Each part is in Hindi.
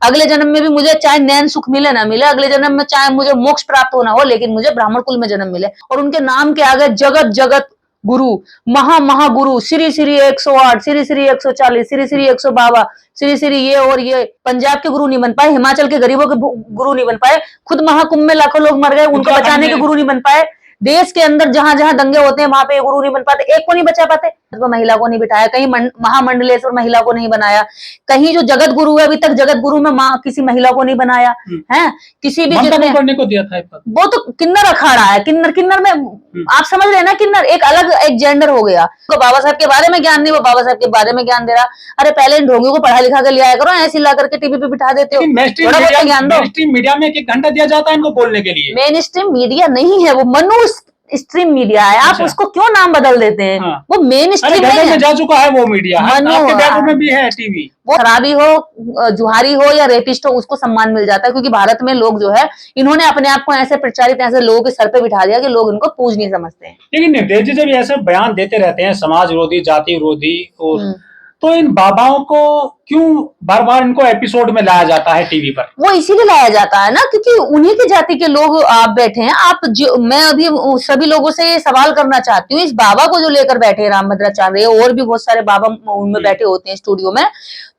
अगले जन्म में भी मुझे चाहे नैन सुख मिले ना मिले, अगले जन्म में चाहे मुझे मोक्ष प्राप्त होना हो, लेकिन मुझे ब्राह्मण कुल में जन्म मिले। और उनके नाम के आगे जगत जगत गुरु, महा महागुरु, श्री श्री 108, श्री श्री 140, श्री श्री 152, श्री श्री ये और ये। पंजाब के गुरु नहीं बन पाए, हिमाचल के गरीबों के गुरु नहीं बन पाए, खुद महाकुंभ में लाखों लोग मर गए, उनको बचाने के गुरु नहीं बन पाए। देश के अंदर जहां जहां दंगे होते हैं वहां पे गुरु नहीं बन पाते, एक को नहीं बचा पाते। तो महिला को नहीं बिठाया, कहीं महामंडलेश्वर महिला को नहीं बनाया, कहीं जो जगत गुरु है अभी तक जगत गुरु में माँ किसी महिला को नहीं बनाया है। किसी भी जितने करने को दिया था वो तो किन्नर अखाड़ा है, किन्नर किन्नर में आप समझ रहे हैं ना, किन्नर एक अलग एक जेंडर हो गया। तो बाबा साहब के बारे में ज्ञान नहीं, वो बाबा साहब के बारे में ज्ञान दे रहा। अरे पहले इन ढोंगियों को पढ़ा लिखा कर लिया करो, ऐसे ला करके टीवी पे बिठा देते हो। थोड़ा बहुत ज्ञान दो। मेन स्ट्रीम मीडिया में 1 घंटा दिया जाता है इनको बोलने के लिए। मेन स्ट्रीम मीडिया नहीं है, वो मनु स्ट्रीम मीडिया है। आप उसको क्यों नाम बदल देते हैं? हाँ। वो मेन स्ट्रीम नहीं है, जा चुका है वो मीडिया, आपके बैकग्राउंड में भी है टीवी। वो शराबी हो, जुहारी हो या रेपिस्ट हो, उसको सम्मान मिल जाता है, क्योंकि भारत में लोग जो है इन्होंने अपने आप को ऐसे प्रचारित ऐसे लोगों के सर पे बिठा दिया कि लोग इनको पूज नहीं समझते हैं। लेकिन निर्देश जी जब ऐसे बयान देते रहते हैं समाज विरोधी, जाति विरोधी, और तो इन बाबाओं को क्यों बार बार इनको एपिसोड में लाया जाता है टीवी पर? वो इसीलिए लाया जाता है ना, क्योंकि उन्हीं की जाति के लोग आप बैठे हैं। आप मैं अभी सभी लोगों से ये सवाल करना चाहती हूँ, इस बाबा को जो लेकर बैठे हैं रामभद्राचार्य, और भी बहुत सारे बाबा उनमें बैठे होते हैं स्टूडियो में,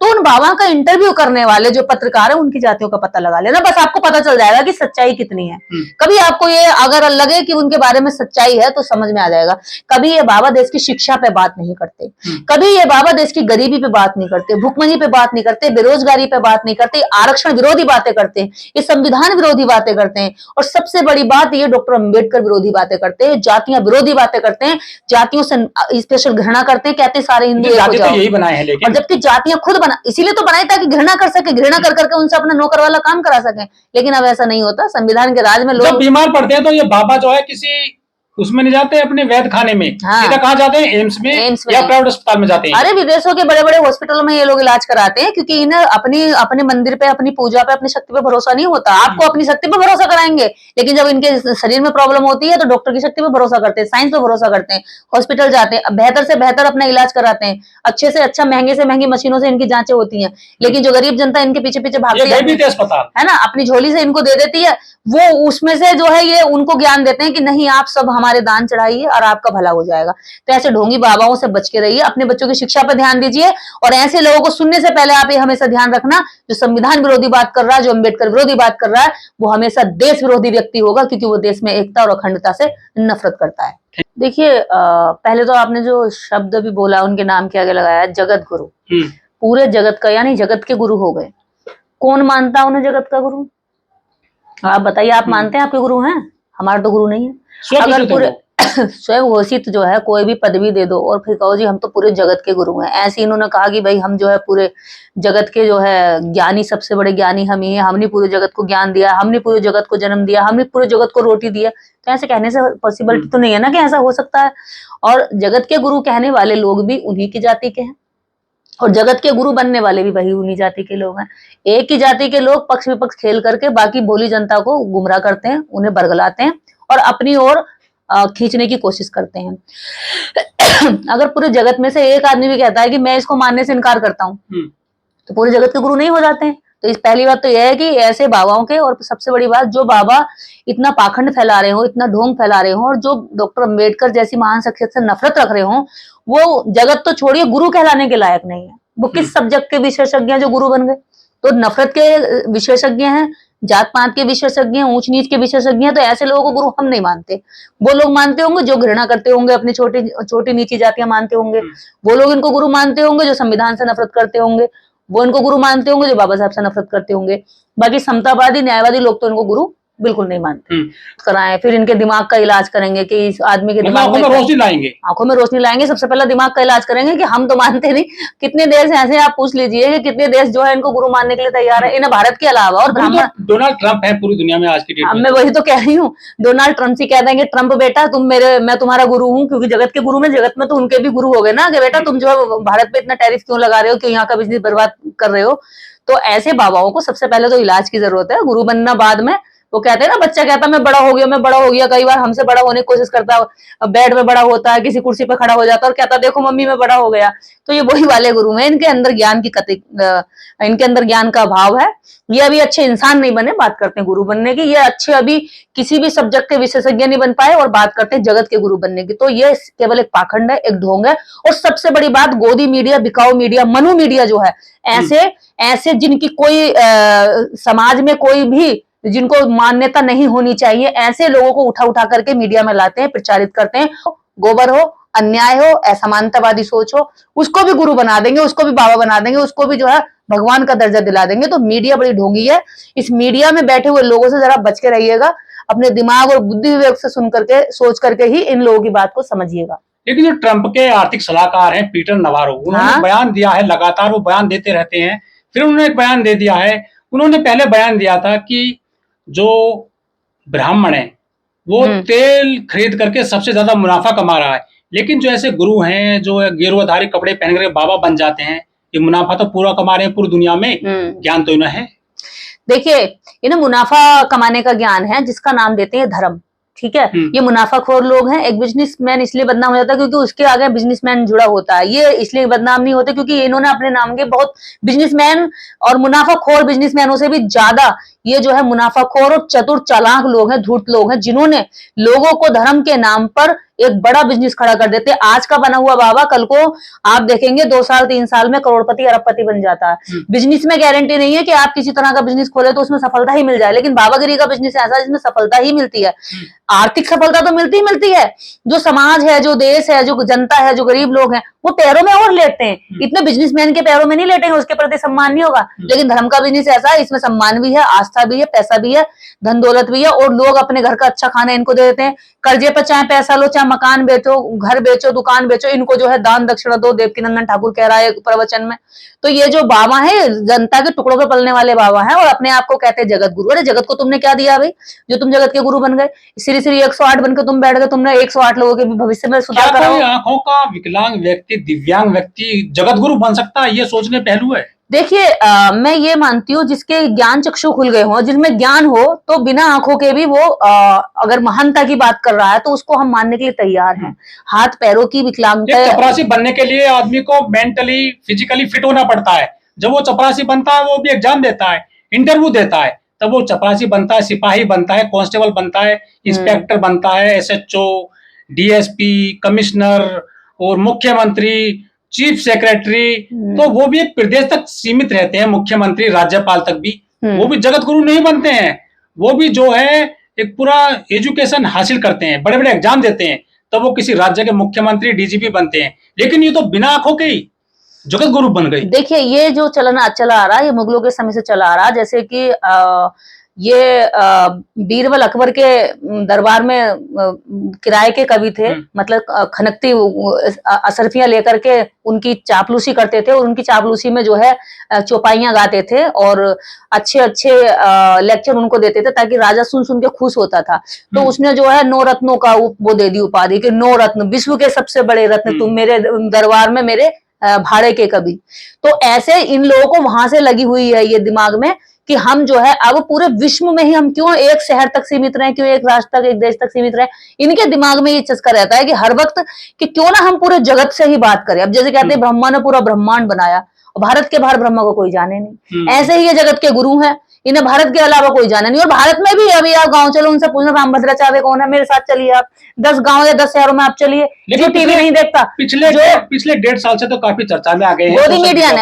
तो उन बाबा का इंटरव्यू करने वाले जो पत्रकार है उनकी जातियों का पता लगा लेना, बस आपको पता चल जाएगा कि सच्चाई कितनी है। कभी आपको ये अगर लगे कि उनके बारे में सच्चाई है तो समझ में आ जाएगा। कभी ये बाबा देश की शिक्षा पे बात नहीं करते, कभी ये बाबा देश की गरीबी पे बात नहीं करते, भुखमरी पे बात नहीं करते, बेरोजगारी पे बात नहीं करते, आरक्षण विरोधी बातें करते हैं, ये संविधान विरोधी बातें करते हैं, और सबसे बड़ी बात ये डॉक्टर अंबेडकर विरोधी बातें करते हैं, जातियां विरोधी बातें करते हैं, जातियों से स्पेशल घृणा करते हैं, कहते हैं सारे हिंदू एक हो जाओ। यही बनाए हैं, लेकिन जबकि जातियां खुद इसीलिए तो बनाए ताकि घृणा कर सके, घृणा कर करके उनसे अपना नौकर वाला काम करा सके। लेकिन अब ऐसा नहीं होता, संविधान के राज में लोग जब बीमार पड़ते हैं तो ये बाबा जो है किसी उसमें नहीं जाते अपने वैद्य खाने में, सीधा कहाँ जाते हैं? एम्स में या प्राइवेट अस्पताल में जाते हैं। अरे विदेशों के बड़े बड़े हॉस्पिटलों में ये लोग इलाज कराते हैं, क्योंकि इन्हें अपने मंदिर पे, अपनी पूजा पे, अपनी शक्ति पे भरोसा नहीं होता। आपको अपनी शक्ति पे भरोसा कराएंगे, लेकिन जब इनके शरीर में प्रॉब्लम होती है तो डॉक्टर की शक्ति पे भरोसा करते हैं, साइंस पे भरोसा करते हैं, हॉस्पिटल जाते हैं, बेहतर से बेहतर अपना इलाज कराते हैं, अच्छे से अच्छा महंगे से महंगी मशीनों से इनकी जांचें होती हैं। लेकिन जो गरीब जनता इनके पीछे पीछे भागती है ना, अपनी झोली से इनको दे देती है, वो उसमें से जो है ये उनको ज्ञान देते हैं कि नहीं आप सब हमारे दान चढ़ाइए और आपका भला हो जाएगा। तो ऐसे ढोंगी बाबाओं से बच के रहिए, अपने बच्चों की शिक्षा पर ध्यान दीजिए, और ऐसे लोगों को सुनने से पहले आप ये हमेशा ध्यान रखना, जो संविधान विरोधी बात कर रहा है, जो अंबेडकर विरोधी बात कर रहा है, वो हमेशा देश विरोधी व्यक्ति होगा, क्योंकि वो देश में एकता और अखंडता से नफरत करता है। देखिए पहले तो आपने जो शब्द भी बोला उनके नाम के आगे लगाया जगत गुरु, पूरे जगत का, यानी जगत के गुरु हो गए। कौन मानता है उन्हें जगत का गुरु? आप बताइए, आप मानते हैं आपके गुरु हैं? हमारे तो गुरु नहीं है। अगर पूरे स्वयं घोषित जो है कोई भी पदवी दे दो और फिर कहो जी हम तो पूरे जगत के गुरु हैं, ऐसे इन्होंने कहा कि भाई हम जो है पूरे जगत के जो है ज्ञानी, सबसे बड़े ज्ञानी हम ही हैं, हमने पूरे जगत को ज्ञान दिया, हमने पूरे जगत को जन्म दिया, हमने पूरे जगत को रोटी दिया। तो ऐसे कहने से पॉसिबिलिटी तो नहीं है ना कि ऐसा हो सकता है। और जगत के गुरु कहने वाले लोग भी उन्हीं की जाति के हैं, और जगत के गुरु बनने वाले भी वही उन्हीं जाति के लोग हैं। एक ही जाति के लोग पक्ष विपक्ष खेल करके बाकी भोली जनता को गुमराह करते हैं, उन्हें बरगलाते हैं और अपनी ओर खींचने की कोशिश करते हैं। अगर पूरे जगत में से एक आदमी भी कहता है कि मैं इसको मानने से इनकार करता हूँ, तो पूरे जगत के गुरु नहीं हो जाते हैं। तो इस पहली बात तो यह है कि ऐसे बाबाओं के, और सबसे बड़ी बात जो बाबा इतना पाखंड फैला रहे हो, इतना ढोंग फैला रहे हो, और जो डॉक्टर अंबेडकर जैसी महान शख्सियत से नफरत रख रहे हो, वो जगत तो छोड़िए गुरु कहलाने के लायक नहीं है। वो किस सब्जेक्ट के विशेषज्ञ हैं जो गुरु बन गए? तो नफरत के विशेषज्ञ हैं, जात पात के विशेषज्ञ हैं, ऊंच नीच के विशेषज्ञ हैं। तो ऐसे लोगों को गुरु हम नहीं मानते। वो लोग मानते होंगे जो घृणा करते होंगे, अपनी छोटी नीची जातियां मानते होंगे, वो लोग इनको गुरु मानते होंगे जो संविधान से नफरत करते होंगे, वो इनको गुरु मानते होंगे जो बाबा साहब से नफरत करते होंगे। बाकी समतावादी, न्यायवादी लोग तो इनको गुरु बिल्कुल नहीं मानते। कराएं, फिर इनके दिमाग का इलाज करेंगे कि इस आदमी के दिमाग में रोशनी लाएंगे, आंखों में रोशनी लाएंगे। सबसे पहला दिमाग का इलाज करेंगे कि हम तो मानते नहीं। कितने देश ऐसे आप पूछ लीजिए कि कितने देश जो है इनको गुरु मानने के लिए तैयार है, इन्हें भारत के अलावा। और ब्राह्मण डोनाल्ड ट्रंप है पूरी दुनिया में आज की डेट में। मैं वही तो कह रही हूँ, डोनाल्ड ट्रंप से कह देंगे ट्रंप बेटा तुम मैं तुम्हारा गुरु हूँ, क्योंकि जगत के गुरु में, जगत में तो उनके भी गुरु हो गए ना, कि बेटा तुम जो है भारत पे इतना टैरिफ क्यों लगा रहे हो, क्यों यहाँ का बिजनेस बर्बाद कर रहे हो। तो ऐसे बाबाओं को सबसे पहले तो इलाज की जरूरत है, गुरु बनना बाद में। वो कहते हैं ना, बच्चा कहता है मैं बड़ा हो गया, मैं बड़ा हो गया, कई बार हमसे बड़ा होने की कोशिश करता है, बेड में बड़ा होता है, किसी कुर्सी पे खड़ा हो जाता है और कहता है देखो मम्मी मैं बड़ा हो गया। तो ये वही वाले गुरु हैं, इनके अंदर ज्ञान की इनके अंदर ज्ञान का अभाव है। ये अभी अच्छे इंसान नहीं बने, बात करते हैं गुरु बनने की। ये अच्छे अभी किसी भी सब्जेक्ट के विशेषज्ञ नहीं बन पाए और बात करते हैं जगत के गुरु बनने की। तो ये केवल एक पाखंड है, एक ढोंग है। और सबसे बड़ी बात, गोदी मीडिया, बिकाऊ मीडिया, मनु मीडिया जो है, ऐसे ऐसे जिनकी कोई समाज में कोई भी जिनको मान्यता नहीं होनी चाहिए, ऐसे लोगों को उठा उठा करके मीडिया में लाते हैं, प्रचारित करते हैं। गोबर हो, अन्याय हो, असमानतावादी सोच हो, उसको भी गुरु बना देंगे, उसको भी बाबा बना देंगे, उसको भी जो है भगवान का दर्जा दिला देंगे। तो मीडिया बड़ी ढोंगी है। इस मीडिया में बैठे हुए लोगों से जरा बच के रहिएगा। अपने दिमाग और बुद्धि विवेक से सुन करके, सोच करके ही इन लोगों की बात को समझिएगा। लेकिन जो ट्रंप के आर्थिक सलाहकार हैं पीटर नवारो, उन्होंने बयान दिया है, लगातार वो बयान देते रहते हैं। फिर उन्होंने एक बयान दे दिया है। उन्होंने पहले बयान दिया था कि जो ब्राह्मण है वो तेल खरीद करके सबसे ज्यादा मुनाफा कमा रहा है। लेकिन जो ऐसे गुरु हैं जो गेरुआधारी कपड़े पहन करके बाबा बन जाते हैं, ये मुनाफा तो पूरा कमा रहे हैं पूरी दुनिया में, ज्ञान तो इन्हें है। देखिए, इन्हें मुनाफा कमाने का ज्ञान है जिसका नाम देते हैं धर्म। ठीक है, ये मुनाफाखोर लोग हैं। एक बिजनेसमैन इसलिए बदनाम हो जाता है क्योंकि उसके आगे बिजनेसमैन जुड़ा होता है। ये इसलिए बदनाम नहीं होते क्योंकि इन्होंने अपने नाम के बहुत बिजनेसमैन और मुनाफाखोर बिजनेसमैनों से भी ज्यादा ये जो है मुनाफाखोर और चतुर चालाक लोग हैं, धूर्त लोग हैं, जिन्होंने लोगों को धर्म के नाम पर एक बड़ा बिजनेस खड़ा कर देते। आज का बना हुआ बाबा कल को आप देखेंगे 2 साल 3 साल में करोड़पति अरबपति बन जाता है। बिजनेस में गारंटी नहीं है कि आप किसी तरह का बिजनेस खोले तो उसमें सफलता ही मिल जाए, लेकिन बाबागिरी का बिजनेस ऐसा जिसमें सफलता ही मिलती है। आर्थिक सफलता तो मिलती ही मिलती है। जो समाज है, जो देश है, जो जनता है, जो गरीब लोग हैं, वो पैरों में और लेटते हैं। इतने बिजनेसमैन के पैरों में नहीं लेटेंगे, उसके प्रति सम्मान नहीं होगा। लेकिन धर्म का बिजनेस ऐसा है, इसमें सम्मान भी है, आस्था भी है, पैसा भी है, धन दौलत भी है, और लोग अपने घर का अच्छा खाना इनको दे देते हैं। कर्जे पर चाहे पैसा लो, चाहे मकान बेचो, घर बेचो, दुकान बेचो, इनको जो है दान दक्षिणा दो। देवकीनंदन ठाकुर कह रहा है प्रवचन में। तो ये जो बाबा है जनता के टुकड़ों पे पलने वाले बाबा हैं और अपने आप को कहते हैं जगत गुरु। अरे जगत को तुमने क्या दिया भाई जो तुम जगत के गुरु बन गए? श्री श्री 108 बनकर तुम बैठ गए, तुमने 108 लोगों के भविष्य में सुधार करा। आंखों का विकलांग व्यक्ति, दिव्यांग व्यक्ति जगत गुरु बन सकता है? ये सोचने पहलू है। देखिए, मैं ये मानती हूँ जिसके ज्ञान चक्षु खुल गए हों, जिनमें ज्ञान हो, तो बिना आंखों के भी वो अगर महानता की बात कर रहा है तो उसको हम मानने के लिए तैयार हैं। हाथ पैरों की विकलांगता। चपरासी बनने के लिए आदमी को मेंटली फिजिकली फिट होना पड़ता है। जब वो चपरासी बनता है वो भी एग्जाम देता है, इंटरव्यू देता है, तब वो चपरासी बनता है, सिपाही बनता है, कांस्टेबल बनता है, इंस्पेक्टर बनता है, SHO, DSP, कमिश्नर और मुख्यमंत्री, चीफ सेक्रेटरी। तो वो भी एक प्रदेश तक सीमित रहते हैं, मुख्यमंत्री, राज्यपाल तक भी। वो भी जगत गुरु नहीं बनते हैं। वो भी जो है एक पूरा एजुकेशन हासिल करते हैं, बड़े बड़े एग्जाम देते हैं, तब वो किसी राज्य के मुख्यमंत्री, DGP बनते हैं। लेकिन ये तो बिना आंखों के ही जगत गुरु बन गई। देखिए, ये जो चला आ रहा है, ये मुगलों के समय से चला आ रहा है। जैसे कि ये बीरबल अकबर के दरबार में किराए के कवि थे, मतलब खनकती असरफियां लेकर के उनकी चापलूसी करते थे, और उनकी चापलूसी में जो है चौपाइयां गाते थे और अच्छे अच्छे लेक्चर उनको देते थे ताकि राजा सुन सुन के खुश होता था। तो उसने जो है 9 रत्नों का वो दे दी उपाधि कि 9 रत्न, विश्व के सबसे बड़े रत्न तुम मेरे दरबार में, मेरे भाड़े के कवि। तो ऐसे इन लोगों को वहां से लगी हुई है ये दिमाग में कि हम जो है अब पूरे विश्व में ही, हम क्यों एक शहर तक सीमित रहे, क्यों एक राष्ट्र तक, एक देश तक सीमित रहे। इनके दिमाग में ये चस्का रहता है कि हर वक्त कि क्यों ना हम पूरे जगत से ही बात करें। अब जैसे कहते हैं ब्रह्मा ने पूरा ब्रह्मांड बनाया, भारत के बाहर ब्रह्मा को कोई जाने नहीं। ऐसे ही ये जगत के गुरु हैं, इन्हें भारत के अलावा कोई जाने नहीं। और भारत में भी अभी आप गांव चलो, उनसे पूछना रामभद्राचार्य कौन है, मेरे साथ चलिए आप 10 गांव या 10 शहरों में आप चलिए, जो टीवी नहीं देखता। पिछले 1.5 साल से तो काफी चर्चा में आ गए हैं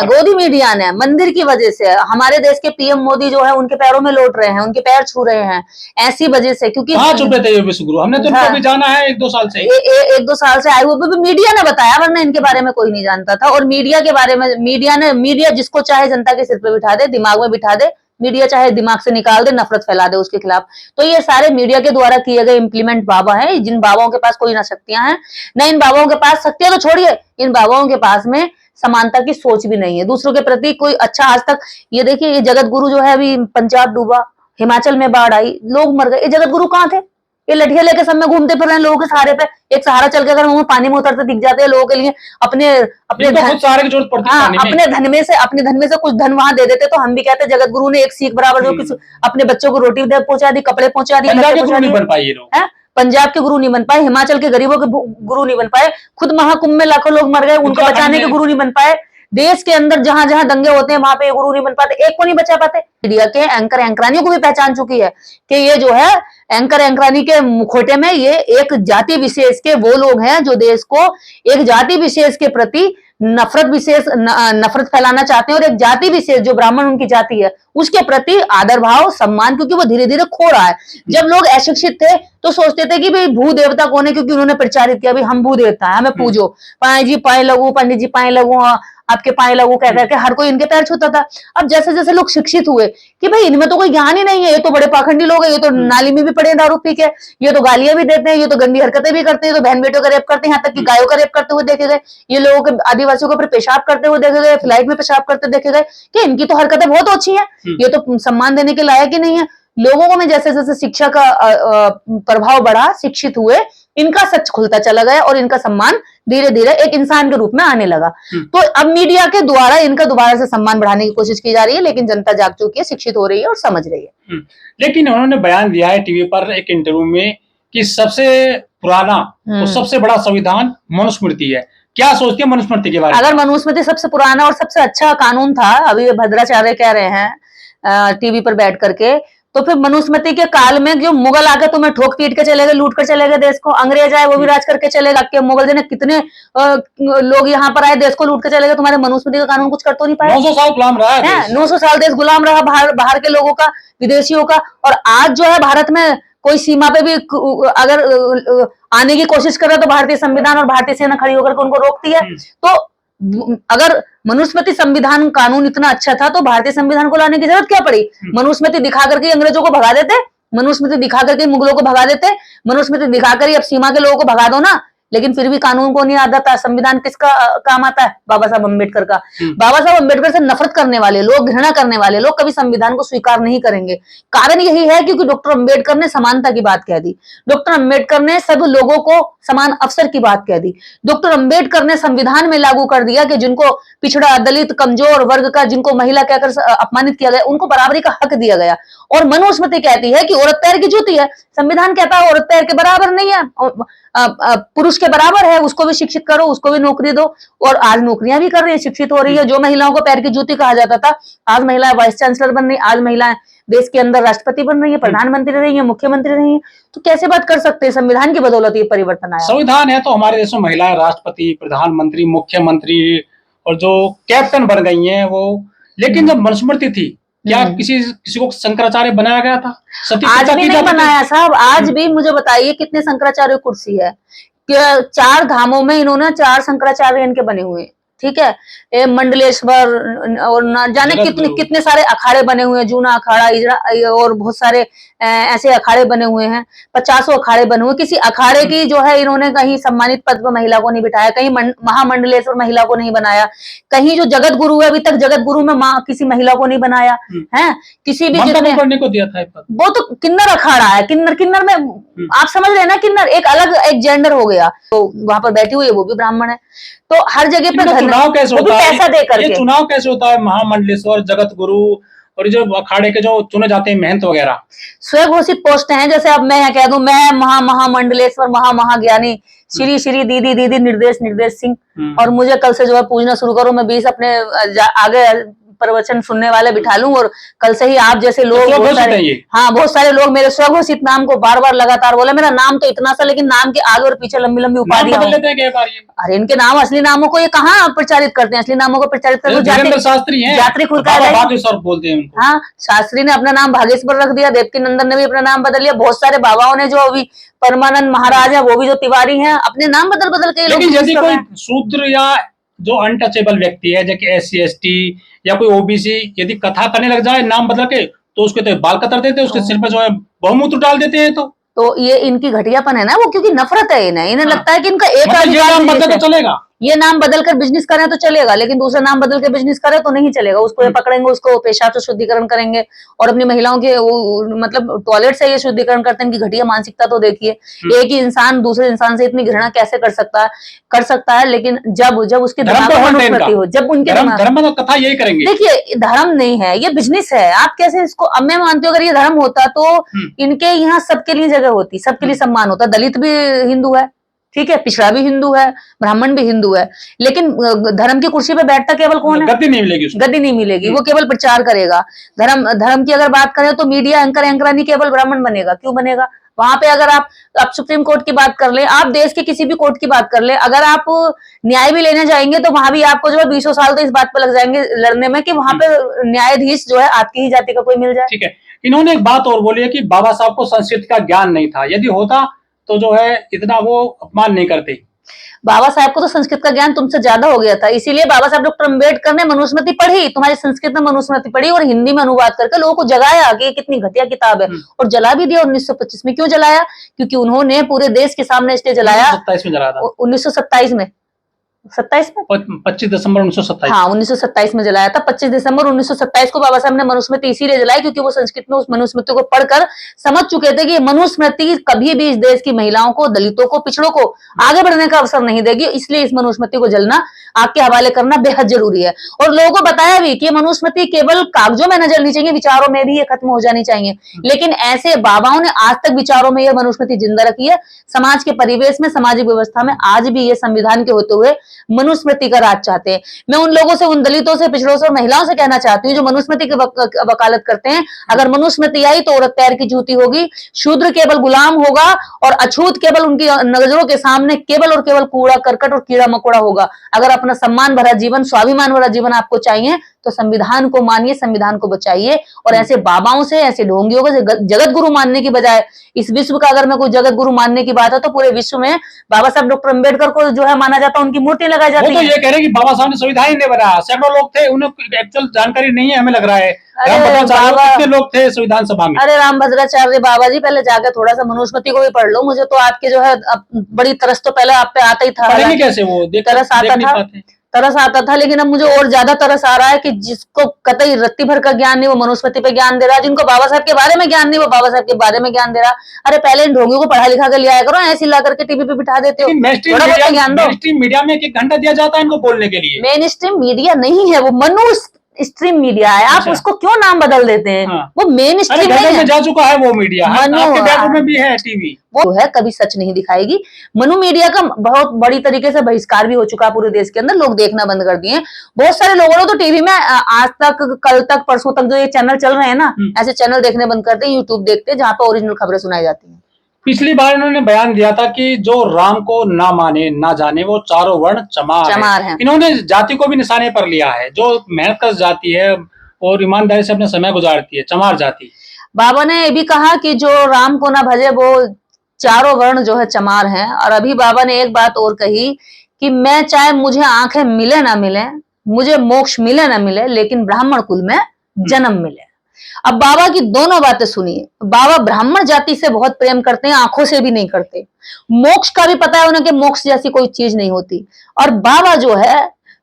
गोदी मीडिया ने मंदिर की वजह से हमारे देश के PM मोदी जो है उनके पैरों में लौट रहे हैं, उनके पैर छू रहे हैं, ऐसी वजह से। क्योंकि छुपे थे ये विश्वगुरु, हमने तो उनको भी जाना है 1-2 साल से, 1-2 साल से आए हुए मीडिया ने बताया, वरना इनके बारे में कोई नहीं जानता था। और मीडिया के बारे में मीडिया जिसको चाहे जनता के सिर पे बिठा दे, दिमाग में बिठा दे, मीडिया चाहे दिमाग से निकाल दे, नफरत फैला दे उसके खिलाफ। तो ये सारे मीडिया के द्वारा किए गए इम्प्लीमेंट बाबा हैं, जिन बाबाओं के पास कोई ना शक्तियां हैं, न इन बाबाओं के पास शक्तियां तो छोड़िए, इन बाबाओं के पास में समानता की सोच भी नहीं है, दूसरों के प्रति कोई अच्छा आज तक। ये देखिए, ये जगत गुरु जो है, अभी पंजाब डूबा, हिमाचल में बाढ़ आई, लोग मर गए, ये जगत गुरु कहाँ थे? ये लठिया लेके सब में घूमते फिर रहे हैं लोगों के सहारे पे। एक सहारा चल के अगर वो पानी में उतरते दिख जाते हैं लोगों के लिए, अपने अपने इनको खुद सहारे की जरूरत पड़ती है हाँ, पानी में। अपने धन में से कुछ धन वहां दे देते, तो हम भी कहते जगत गुरु ने एक सीख बराबर जो किसी अपने बच्चों को रोटी पहुंचा दी, कपड़े पहुंचा दिए, पंजाब के गुरु नहीं बन पाए ये लोग। है, पंजाब के गुरु नहीं बन पाए, हिमाचल के गरीबों के गुरु नहीं बन पाए, खुद महाकुंभ में लाखों लोग मर गए, उनको बचाने के गुरु नहीं बन पाए। देश के अंदर जहां जहां दंगे होते हैं वहां पे गुरु नहीं बन पाते, एक को नहीं बचा पाते। मीडिया के एंकर एंकरानियों को भी पहचान चुकी है कि ये जो है एंकर एंकरानी के मुखौटे में ये एक जाति विशेष के वो लोग हैं जो देश को एक जाति विशेष के प्रति नफरत फैलाना चाहते हैं, और एक जाति विशेष जो ब्राह्मण उनकी जाति है उसके प्रति आदर भाव सम्मान, क्योंकि वो धीरे धीरे खो रहा है। जब लोग अशिक्षित थे तो सोचते थे कि भाई भू देवता कौन है, क्योंकि उन्होंने प्रचारित किया भाई हम भू देवता है, हमें पूजो, पाए जी पाए लगू, पंडित जी पाए लगू, आपके पाए लगू कह करके हर कोई इनके पैर छूता था। अब जैसे जैसे लोग शिक्षित हुए कि भाई इनमें तो कोई ज्ञान ही नहीं है, ये तो बड़े पाखंडी लोग हैं, ये तो नाली में भी पड़े हैं दारू पी के, ये तो गालियां भी देते हैं, ये तो गंदी हरकतें भी करते हैं, ये तो बहन बेटों का रेप करते हैं, यहाँ तक कि गायों का रेप करते हुए देखे गए, ये लोगों के आदिवासियों के ऊपर पेशाब करते हुए देखे गए, फ्लाइट में पेशाब करते देखे गए, कि इनकी तो हरकतें बहुत अच्छी है, ये तो सम्मान देने के लायक ही नहीं है। लोगों में जैसे जैसे शिक्षा का प्रभाव बढ़ा, शिक्षित हुए, इनका सच खुलता चला गया और इनका सम्मान धीरे धीरे एक इंसान के रूप में आने लगा। तो अब मीडिया के द्वारा इनका दोबारा से सम्मान बढ़ाने की कोशिश की जा रही है, लेकिन जनता जाग चुकी है, शिक्षित हो रही है और समझ रही है। लेकिन उन्होंने बयान दिया है टीवी पर एक इंटरव्यू में कि सबसे पुराना और सबसे बड़ा संविधान मनुस्मृति है। क्या सोचती है मनुस्मृति के बारे में? अगर मनुस्मृति सबसे पुराना और सबसे अच्छा कानून था, अभी भद्राचार्य कह रहे हैं टीवी पर बैठ करके, तो फिर मनुस्मृति के काल में जो मुगल आके तुम्हें ठोक पीट के चले गए, लूट कर चले गए देश को, अंग्रेज आए वो भी राज करके चले गए, मुगल जी ने कितने लोग यहाँ पर आए देश को लूट के चले गए, तुम्हारे मनुस्मृति का कानून कुछ कर तो नहीं पाया। 900 साल गुलाम रहा है, 900 साल देश गुलाम रहा बाहर के लोगों का, विदेशियों का। और आज जो है भारत में कोई सीमा पे भी अगर आने की कोशिश कर रहा है तो भारतीय संविधान और भारतीय सेना खड़ी होकर उनको रोकती है। तो अगर मनुस्मृति संविधान कानून इतना अच्छा था तो भारतीय संविधान को लाने की जरूरत क्या पड़ी? मनुस्मृति दिखा करके अंग्रेजों को भगा देते, मनुस्मृति दिखा करके मुगलों को भगा देते, मनुस्मृति दिखाकर ही अब सीमा के लोगों को भगा दो ना। लेकिन फिर भी कानून को नहीं आता था। संविधान किसका काम आता है? बाबा साहब अम्बेडकर का। बाबा साहब अम्बेडकर से नफरत करने वाले लोग, घृणा करने वाले लोग कभी संविधान को स्वीकार नहीं करेंगे। कारण यही है क्योंकि डॉक्टर अम्बेडकर ने समानता की बात कह दी, डॉक्टर अम्बेडकर ने सब लोगों को समान अवसर की बात कह दी, डॉक्टर अम्बेडकर ने संविधान में लागू कर दिया कि जिनको पिछड़ा, दलित, कमजोर वर्ग का, जिनको महिला कहकर अपमानित किया गया, उनको बराबरी का हक दिया गया। और मनुस्मृति कहती है कि औरत पैर की जूती है, संविधान कहता है औरत पैर के बराबर नहीं है, पुरुष के बराबर है, उसको भी शिक्षित करो, उसको भी नौकरी दो। और आज नौकरियां भी कर रही है, शिक्षित हो रही है। जो महिलाओं को पैर की जूती कहा जाता था, आज महिलाएं वाइस चांसलर बन रही, आज महिलाएं देश के अंदर राष्ट्रपति बन रही है, प्रधानमंत्री रही है, मुख्यमंत्री रही है। तो कैसे बात कर सकते हैं? संविधान की बदौलत ये परिवर्तन आया। संविधान है तो हमारे देश में महिलाएं राष्ट्रपति, प्रधानमंत्री, मुख्यमंत्री और जो कैप्टन बन गई हैं वो। लेकिन जब मनुस्मृति थी, क्या किसी को शंकराचार्य बनाया गया था? आज भी नहीं बनाया साहब। आज भी मुझे बताइए कितने शंकराचार्य कुर्सी है? 4 धामों में इन्होंने 4 शंकराचार्य इनके बने हुए, ठीक है। मंडलेश्वर और न जाने कितने सारे अखाड़े बने हुए हैं, जूना अखाड़ा, इजड़ा और बहुत सारे ऐसे अखाड़े बने हुए हैं। 50 अखाड़े बने हुए। किसी अखाड़े की जो है इन्होंने कहीं सम्मानित पद पर महिला को नहीं बिठाया, कहीं महामंडलेश्वर महिला को नहीं बनाया, कहीं जो जगत गुरु है अभी तक जगत गुरु में किसी महिला को नहीं बनाया है। किसी भी जितने करने को दिया था वो तो किन्नर अखाड़ा है। किन्नर में आप समझ रहे हैं ना, किन्नर एक अलग एक जेंडर हो गया। तो वहां पर बैठी हुई है वो भी ब्राह्मण है। तो हर जगह पे चुनाव कैसे होता है? पैसा दे करके चुनाव कैसे होता है? महामंडलेश्वर, जगत गुरु और जो अखाड़े के जो चुने जाते हैं महंत वगैरह, स्वघोषित पोस्ट हैं। जैसे अब मैं कह दूं मैं महामंडलेश्वर महाज्ञानी श्री श्री दीदी दीदी निर्देश सिंह, और मुझे कल से जो है पूजना शुरू करो, मैं 20 अपने आगे प्रवचन सुनने वाले बिठा लूं और कल से ही आप जैसे लोग बहुत सारे लोग मेरे स्वघोषित नाम को बार बार लगातार बोले। मेरा नाम तो इतना सा, लेकिन नाम के आगे और पीछे लंबी लंबी उपाधियां। अरे इनके नाम, असली नामों को ये कहाँ प्रचारित करते हैं? असली नामों को प्रचारित करते शास्त्री हैं, जात्री बोलते हैं। हाँ, शास्त्री ने अपना नाम भागेश्वर रख दिया, देवकी नंदन ने भी अपना नाम बदल लिया। बहुत सारे बाबाओं ने, जो अभी परमानंद महाराज है वो भी जो तिवारी हैं, अपने नाम बदल के लोग। यदि कोई शूद्र या जो अनटचेबल व्यक्ति है, जैसे SC ST या कोई OBC यदि कथा करने लग जाए नाम बदल के, तो उसके तो बाल कतर देते हैं, उसके सिर पर जो है बहुमूत्र डाल देते हैं। तो ये इनकी घटियापन है ना वो, क्योंकि नफरत है इन्हें लगता है कि इनका एक तो चलेगा। ये नाम बदलकर बिजनेस करें तो चलेगा, लेकिन दूसरा नाम बदल के बिजनेस करें तो नहीं चलेगा। उसको ये पकड़ेंगे, उसको पेशाब से शुद्धिकरण करेंगे और अपनी महिलाओं के मतलब टॉयलेट से ये शुद्धिकरण करते हैं। इनकी घटिया मानसिकता तो देखिए, एक ही इंसान दूसरे इंसान से इतनी घृणा कैसे कर सकता है। लेकिन जब जब उसके दिमाग में मनुस्मृति हो, जब उनके धर्म में कथा यही करेंगे। देखिए धर्म नहीं है, ये बिजनेस है। आप कैसे इसको, अब मैं मानती हूँ अगर ये धर्म होता तो इनके यहाँ सबके लिए जगह होती, सबके लिए सम्मान होता। दलित भी हिंदू है, ठीक है, पिछड़ा भी हिंदू है, ब्राह्मण भी हिंदू है, लेकिन धर्म की कुर्सी पे बैठता केवल कौन है? गद्दी नहीं मिलेगी उसको। गद्दी नहीं मिलेगी, वो केवल प्रचार करेगा। धर्म की अगर बात करें तो मीडिया एंकरानी केवल ब्राह्मण बनेगा। क्यों बनेगा? वहां पे अगर आप सुप्रीम कोर्ट की बात कर ले, आप देश के किसी भी कोर्ट की बात कर ले, अगर आप न्याय भी लेने जाएंगे तो वहां भी आपको जो है 20 साल तो इस बात पे लग जाएंगे लड़ने में कि वहां पे न्यायाधीश जो है आपकी ही जाति का कोई मिल जाए। ठीक है, इन्होंने एक बात और बोली है कि बाबा साहब को संस्कृत का ज्ञान नहीं था, यदि होता तो जो है इतना वो अपमान नहीं करते। बाबा साहब को तो संस्कृत का ज्ञान तुमसे ज्यादा हो गया था, इसीलिए बाबा साहब डॉक्टर अम्बेडकर ने मनुस्मृति पढ़ी, तुम्हारी संस्कृत में मनुस्मृति पढ़ी और हिंदी में अनुवाद करके लोगों को जगाया कि ये कितनी घटिया किताब है, और जला भी दिया 1925 में। क्यों जलाया? क्योंकि उन्होंने पूरे देश के सामने इसलिए जलाया। 1927 में जलाया था। 1927 में, 27 में 25 दिसंबर 1927। हाँ 1927 में जलाया था। 25 दिसंबर 1927 को बाबा साहब ने मनुस्मृति इसीलिए जलाई क्योंकि वो संस्कृत में उस मनुस्मृति को पढ़कर समझ चुके थे कि मनुस्मृति कभी भी इस देश की महिलाओं को, दलितों को, पिछड़ों को आगे बढ़ने का अवसर नहीं देगी। इसलिए इस मनुस्मृति को जलना, आपके हवाले करना बेहद जरूरी है। और लोगों को बताया भी कि मनुस्मृति केवल कागजों में न जलनी चाहिए, विचारों में भी ये खत्म हो जानी चाहिए। लेकिन ऐसे बाबाओं ने आज तक विचारों में यह मनुस्मृति जिंदा रखी है। समाज के परिवेश में, सामाजिक व्यवस्था में आज भी ये संविधान के होते हुए मनुस्मृति का राज चाहते हैं। मैं उन लोगों से, उन दलितों से, पिछड़ों से और महिलाओं से कहना चाहती हूँ जो मनुस्मृति की वकालत करते हैं, अगर मनुस्मृति आई तो औरत पैर की जूती होगी, शूद्र केवल गुलाम होगा और अछूत केवल उनकी नजरों के सामने केवल और केवल कूड़ा करकट और कीड़ा मकोड़ा होगा। अगर अपना सम्मान भरा जीवन, स्वाभिमान भरा जीवन आपको चाहिए तो संविधान को मानिए, संविधान को बचाइए। और ऐसे बाबाओं से, ऐसे ढोंगियों को जगत गुरु मानने की बजाय, इस विश्व का अगर मैं कोई जगत गुरु मानने की बात है तो पूरे विश्व में बाबा साहब डॉक्टर अम्बेडकर को जो है माना जाता है, उनकी मूर्ति लगाई जाती है। वो तो ये कह रहे हैं कि बाबा साहब ने संविधान ही नहीं बनाया, सैकड़ों लोग थे, उन्हें एक्चुअल जानकारी नहीं है, हमें लग रहा है। कितने लोग थे संविधान सभा में? अरे रामभद्राचार्य बाबा जी, पहले जाकर थोड़ा सा मनुस्मृति को भी पढ़ लो। मुझे तो आपके जो है बड़ी तरस तो पहले आप पे आता ही था। कैसे वो तरस आता था, लेकिन अब मुझे और ज्यादा तरस आ रहा है कि जिसको कतई रत्ती भर का ज्ञान नहीं वो मनुस्मृति पे ज्ञान दे रहा है, जिनको बाबा साहब के बारे में ज्ञान नहीं वो बाबा साहब के बारे में ज्ञान दे रहा। अरे पहले इन ढोंगियों को पढ़ा लिखा कर लिया करो, ऐसे ला करके टीवी पे बिठा देते हो। थोड़ा बहुत ज्ञान दो। मेन स्ट्रीम मीडिया में 1 घंटा दिया जाता है इनको बोलने के लिए। मेन स्ट्रीम मीडिया नहीं है, वो स्ट्रीम मीडिया है। आप उसको क्यों नाम बदल देते हैं? हाँ। वो मेन स्ट्रीम में जा चुका है वो मीडिया, आपके बैग में भी है टीवी, वो है कभी सच नहीं दिखाएगी। मनु मीडिया का बहुत बड़ी तरीके से बहिष्कार भी हो चुका है पूरे देश के अंदर, लोग देखना बंद कर दिए। बहुत सारे लोगों ने तो टीवी में आज तक, कल तक, परसों तक जो ये चैनल चल रहे हैं ना, ऐसे चैनल देखने बंद करते हैं, यूट्यूब देखते हैं जहाँ पे ओरिजिनल खबरें सुनाई जाती है। पिछली बार इन्होंने बयान दिया था कि जो राम को ना माने ना जाने वो चारों वर्ण चमार है। इन्होंने जाति को भी निशाने पर लिया है, जो मेहनत कर जाती है और ईमानदारी से अपना समय गुजारती है, चमार जाति। बाबा ने ये भी कहा कि जो राम को ना भजे वो चारों वर्ण जो है चमार हैं। और अभी बाबा ने एक बात और कही कि मैं चाहे मुझे आंखें मिले ना मिले, मुझे मोक्ष मिले ना मिले, लेकिन ब्राह्मण कुल में जन्म मिले। अब बाबा की दोनों बातें सुनिए। बाबा ब्राह्मण जाति से बहुत प्रेम करते हैं, आंखों से भी नहीं करते। मोक्ष का भी पता है उन्हें कि मोक्ष जैसी कोई चीज नहीं होती। और बाबा जो है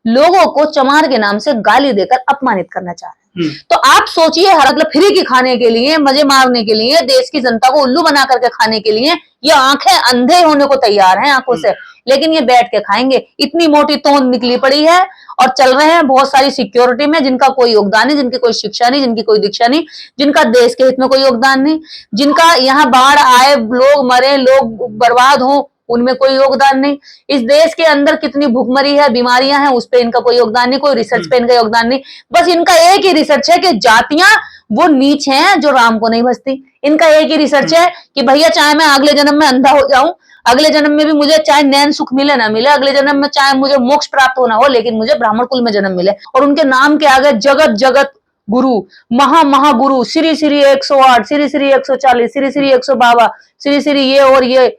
लोगों को चमार के नाम से गाली देकर अपमानित करना चाह रहे हैं। तो आप सोचिए, हर मतलब फ्री की खाने के लिए, मजे मारने के लिए, देश की जनता को उल्लू बना करके खाने के लिए ये आंखें अंधे होने को तैयार हैं आंखों से, लेकिन ये बैठ के खाएंगे। इतनी मोटी तोंद निकली पड़ी है और चल रहे हैं बहुत सारी सिक्योरिटी में, जिनका कोई योगदान नहीं, जिनकी कोई शिक्षा नहीं, जिनकी कोई दीक्षा नहीं, जिनका देश के हित में कोई योगदान नहीं, जिनका यहाँ बाढ़ आए, लोग मरे, लोग बर्बाद हों, उनमें कोई योगदान नहीं। इस देश के अंदर कितनी भूखमरी है, बीमारियां हैं, उस पे इनका कोई योगदान नहीं, कोई रिसर्च पे इनका योगदान नहीं। बस इनका एक ही रिसर्च है कि जातियां वो नीच हैं जो राम को नहीं बसती। इनका एक ही रिसर्च है कि भैया चाहे मैं अगले जन्म में अंधा हो जाऊं, अगले जन्म में भी मुझे चाहे नैन सुख मिले ना मिले, अगले जन्म में चाहे मुझे मोक्ष प्राप्त होना हो, लेकिन मुझे ब्राह्मण कुल में जन्म मिले। और उनके नाम के आगे जगत जगत गुरु, महागुरु, श्री श्री 108, श्री श्री 140, श्री श्री 152, श्री श्री ये और ये